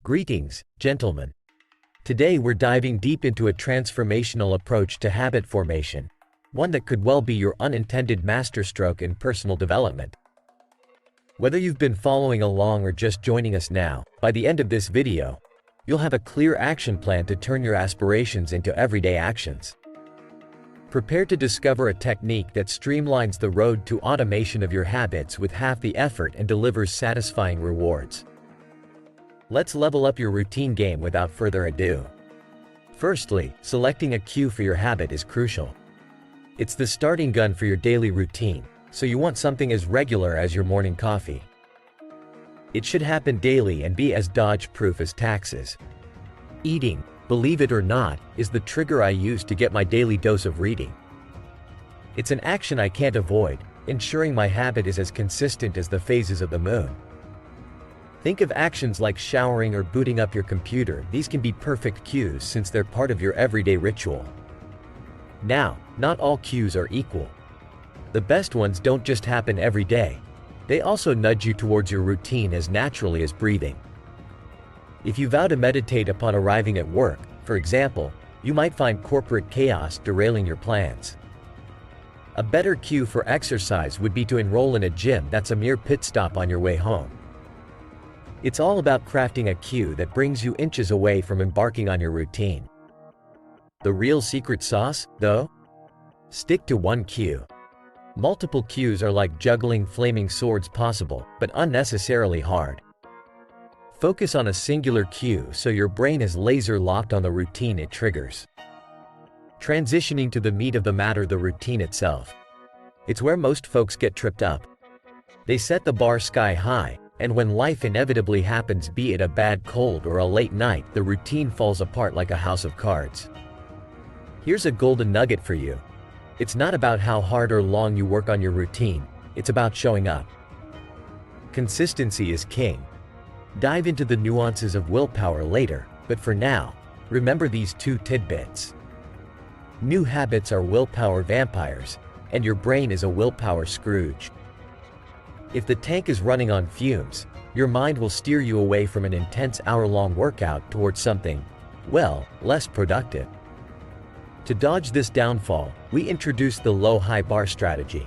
Greetings, gentlemen. Today we're diving deep into a transformational approach to habit formation, one that could well be your unintended masterstroke in personal development. Whether you've been following along or just joining us now, by the end of this video, you'll have a clear action plan to turn your aspirations into everyday actions. Prepare to discover a technique that streamlines the road to automation of your habits with half the effort and delivers satisfying rewards. Let's level up your routine game without further ado. Firstly, selecting a cue for your habit is crucial. It's the starting gun for your daily routine, so you want something as regular as your morning coffee. It should happen daily and be as dodge-proof as taxes. Eating, believe it or not, is the trigger I use to get my daily dose of reading. It's an action I can't avoid, ensuring my habit is as consistent as the phases of the moon. Think of actions like showering or booting up your computer. These can be perfect cues since they're part of your everyday ritual. Now, not all cues are equal. The best ones don't just happen every day. They also nudge you towards your routine as naturally as breathing. If you vow to meditate upon arriving at work, for example, you might find corporate chaos derailing your plans. A better cue for exercise would be to enroll in a gym that's a mere pit stop on your way home. It's all about crafting a cue that brings you inches away from embarking on your routine. The real secret sauce, though? Stick to one cue. Multiple cues are like juggling flaming swords, possible, but unnecessarily hard. Focus on a singular cue so your brain is laser-locked on the routine it triggers. Transitioning to the meat of the matter, the routine itself. It's where most folks get tripped up. They set the bar sky high, and when life inevitably happens, be it a bad cold or a late night, the routine falls apart like a house of cards. Here's a golden nugget for you. It's not about how hard or long you work on your routine, it's about showing up. Consistency is king. Dive into the nuances of willpower later, but for now, remember these two tidbits. New habits are willpower vampires, and your brain is a willpower Scrooge. If the tank is running on fumes, your mind will steer you away from an intense hour-long workout towards something, well, less productive. To dodge this downfall, we introduce the low-high bar strategy.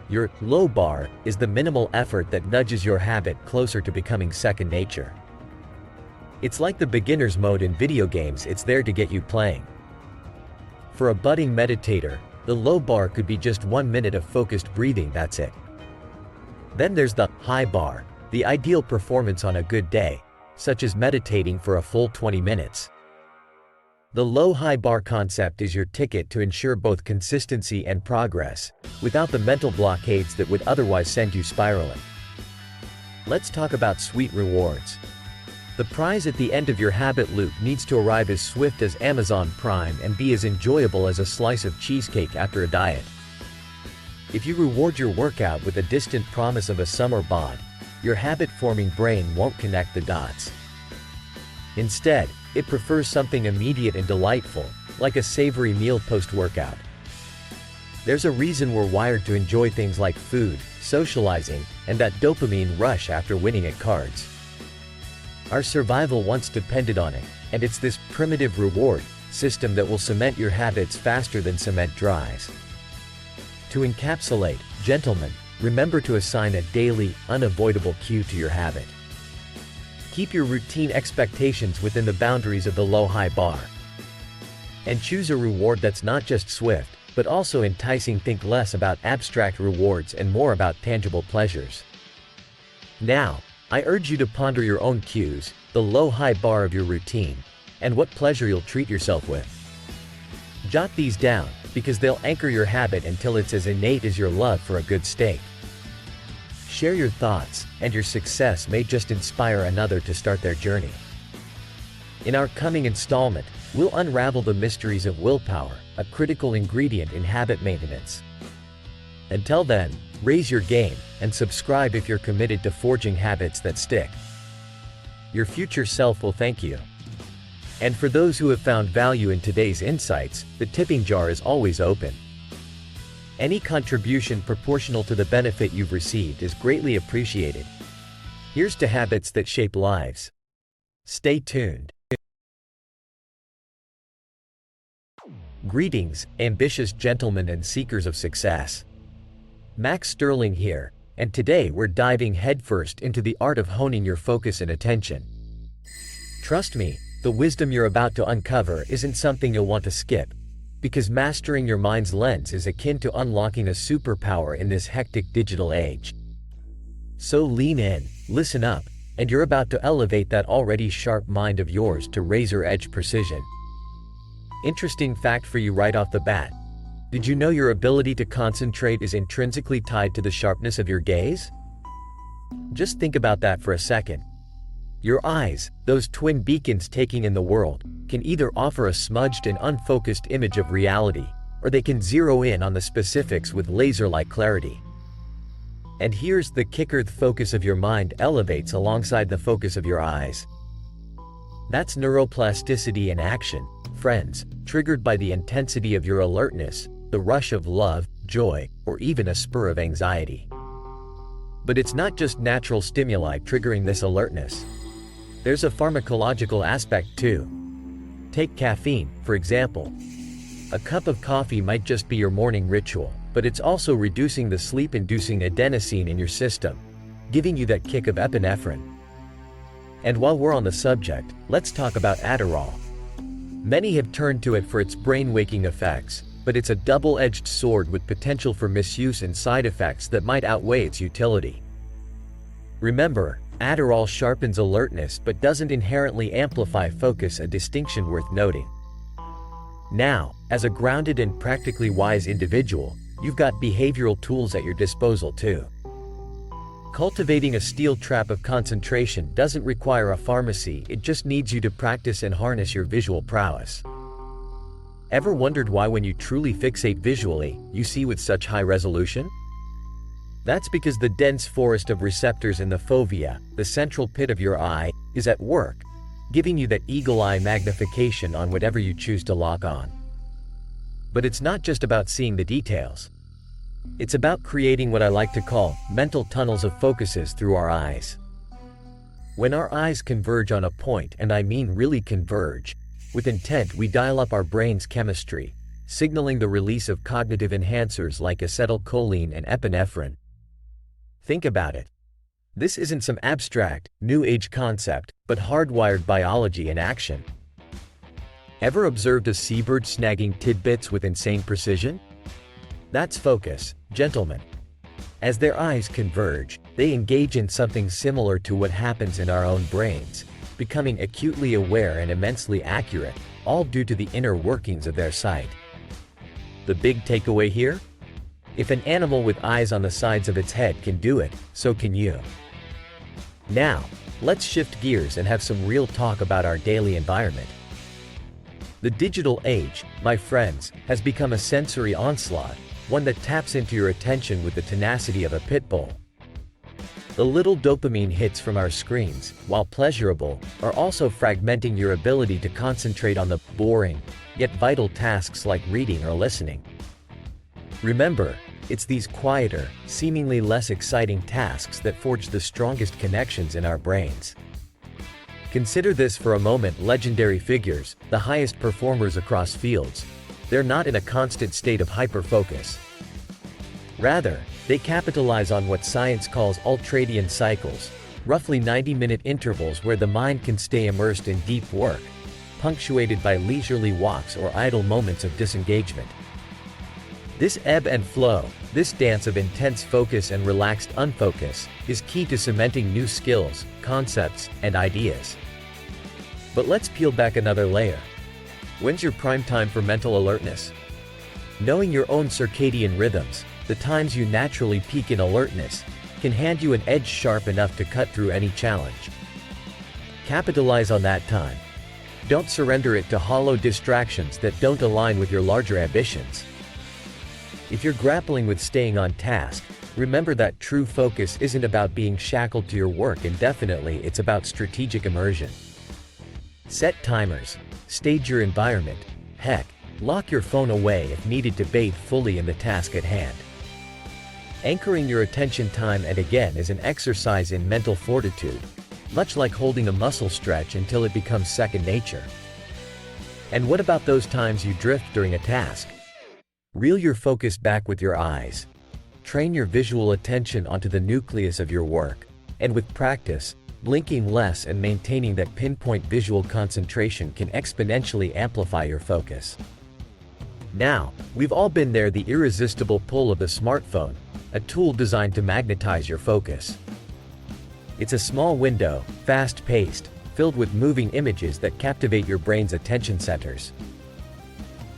Your low bar is the minimal effort that nudges your habit closer to becoming second nature. It's like the beginner's mode in video games. It's there to get you playing. For a budding meditator, the low bar could be just 1 minute of focused breathing, that's it. Then there's the high bar, the ideal performance on a good day, such as meditating for a full 20 minutes. The low-high bar concept is your ticket to ensure both consistency and progress, without the mental blockades that would otherwise send you spiraling. Let's talk about sweet rewards. The prize at the end of your habit loop needs to arrive as swift as Amazon Prime and be as enjoyable as a slice of cheesecake after a diet. If you reward your workout with a distant promise of a summer bod, your habit-forming brain won't connect the dots. Instead, it prefers something immediate and delightful, like a savory meal post-workout. There's a reason we're wired to enjoy things like food, socializing, and that dopamine rush after winning at cards. Our survival once depended on it, and it's this primitive reward system that will cement your habits faster than cement dries. To encapsulate, gentlemen, remember to assign a daily, unavoidable cue to your habit. Keep your routine expectations within the boundaries of the low-high bar. And choose a reward that's not just swift, but also enticing. Think less about abstract rewards and more about tangible pleasures. Now, I urge you to ponder your own cues, the low-high bar of your routine, and what pleasure you'll treat yourself with. Jot these down, because they'll anchor your habit until it's as innate as your love for a good steak. Share your thoughts, and your success may just inspire another to start their journey. In our coming installment, we'll unravel the mysteries of willpower, a critical ingredient in habit maintenance. Until then, raise your game, and subscribe if you're committed to forging habits that stick. Your future self will thank you. And for those who have found value in today's insights, the tipping jar is always open. Any contribution proportional to the benefit you've received is greatly appreciated. Here's to habits that shape lives. Stay tuned. Greetings, ambitious gentlemen and seekers of success. Max Sterling here, and today we're diving headfirst into the art of honing your focus and attention. Trust me, the wisdom you're about to uncover isn't something you'll want to skip, because mastering your mind's lens is akin to unlocking a superpower in this hectic digital age. So lean in, listen up, and you're about to elevate that already sharp mind of yours to razor-edge precision. Interesting fact for you right off the bat. Did you know your ability to concentrate is intrinsically tied to the sharpness of your gaze? Just think about that for a second. Your eyes, those twin beacons taking in the world, can either offer a smudged and unfocused image of reality, or they can zero in on the specifics with laser-like clarity. And here's the kicker: the focus of your mind elevates alongside the focus of your eyes. That's neuroplasticity in action, friends, triggered by the intensity of your alertness, the rush of love, joy, or even a spur of anxiety. But it's not just natural stimuli triggering this alertness. There's a pharmacological aspect too. Take caffeine, for example. A cup of coffee might just be your morning ritual, but it's also reducing the sleep-inducing adenosine in your system, giving you that kick of epinephrine. And while we're on the subject, let's talk about Adderall. Many have turned to it for its brain-waking effects, but it's a double-edged sword with potential for misuse and side effects that might outweigh its utility. Remember, Adderall sharpens alertness but doesn't inherently amplify focus, a distinction worth noting. Now, as a grounded and practically wise individual, you've got behavioral tools at your disposal too. Cultivating a steel trap of concentration doesn't require a pharmacy, it just needs you to practice and harness your visual prowess. Ever wondered why when you truly fixate visually, you see with such high resolution? That's because the dense forest of receptors in the fovea, the central pit of your eye, is at work, giving you that eagle-eye magnification on whatever you choose to lock on. But it's not just about seeing the details. It's about creating what I like to call mental tunnels of focuses through our eyes. When our eyes converge on a point, and I mean really converge, with intent, we dial up our brain's chemistry, signaling the release of cognitive enhancers like acetylcholine and epinephrine. Think about it. This isn't some abstract, new age concept, but hardwired biology in action. Ever observed a seabird snagging tidbits with insane precision? That's focus, gentlemen. As their eyes converge, they engage in something similar to what happens in our own brains, becoming acutely aware and immensely accurate, all due to the inner workings of their sight. The big takeaway here? If an animal with eyes on the sides of its head can do it, so can you. Now, let's shift gears and have some real talk about our daily environment. The digital age, my friends, has become a sensory onslaught, one that taps into your attention with the tenacity of a pit bull. The little dopamine hits from our screens, while pleasurable, are also fragmenting your ability to concentrate on the boring, yet vital tasks like reading or listening. Remember, it's these quieter, seemingly less exciting tasks that forge the strongest connections in our brains. Consider this for a moment: legendary figures, the highest performers across fields, they're not in a constant state of hyperfocus. Rather, they capitalize on what science calls ultradian cycles, roughly 90-minute intervals where the mind can stay immersed in deep work, punctuated by leisurely walks or idle moments of disengagement. This ebb and flow, this dance of intense focus and relaxed unfocus, is key to cementing new skills, concepts, and ideas. But let's peel back another layer. When's your prime time for mental alertness? Knowing your own circadian rhythms, the times you naturally peak in alertness, can hand you an edge sharp enough to cut through any challenge. Capitalize on that time. Don't surrender it to hollow distractions that don't align with your larger ambitions. If you're grappling with staying on task, remember that true focus isn't about being shackled to your work indefinitely, it's about strategic immersion. Set timers, stage your environment, heck, lock your phone away if needed to bathe fully in the task at hand. Anchoring your attention time and again is an exercise in mental fortitude, much like holding a muscle stretch until it becomes second nature. And what about those times you drift during a task? Reel your focus back with your eyes. Train your visual attention onto the nucleus of your work, and with practice, blinking less and maintaining that pinpoint visual concentration can exponentially amplify your focus. Now, we've all been there, the irresistible pull of a smartphone, a tool designed to magnetize your focus. It's a small window, fast-paced, filled with moving images that captivate your brain's attention centers.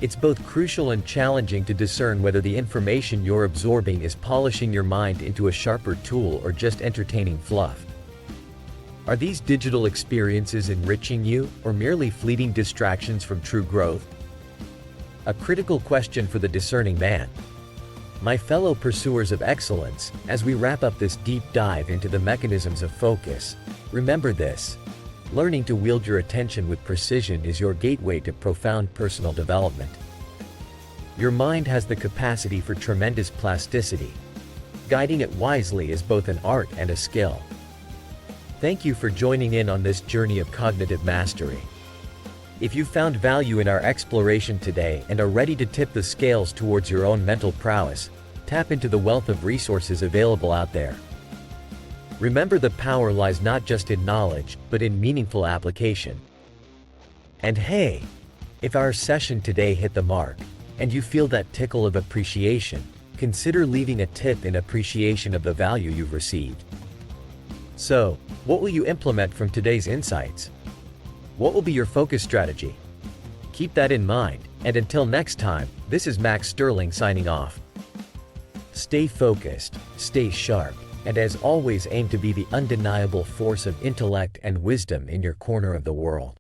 It's both crucial and challenging to discern whether the information you're absorbing is polishing your mind into a sharper tool or just entertaining fluff. Are these digital experiences enriching you, or merely fleeting distractions from true growth? A critical question for the discerning man. My fellow pursuers of excellence, as we wrap up this deep dive into the mechanisms of focus, remember this: learning to wield your attention with precision is your gateway to profound personal development. Your mind has the capacity for tremendous plasticity. Guiding it wisely is both an art and a skill. Thank you for joining in on this journey of cognitive mastery. If you found value in our exploration today and are ready to tip the scales towards your own mental prowess, tap into the wealth of resources available out there. Remember, the power lies not just in knowledge, but in meaningful application. And hey, if our session today hit the mark, and you feel that tickle of appreciation, consider leaving a tip in appreciation of the value you've received. So, what will you implement from today's insights? What will be your focus strategy? Keep that in mind, and until next time, this is Max Sterling signing off. Stay focused, stay sharp, and as always, aim to be the undeniable force of intellect and wisdom in your corner of the world.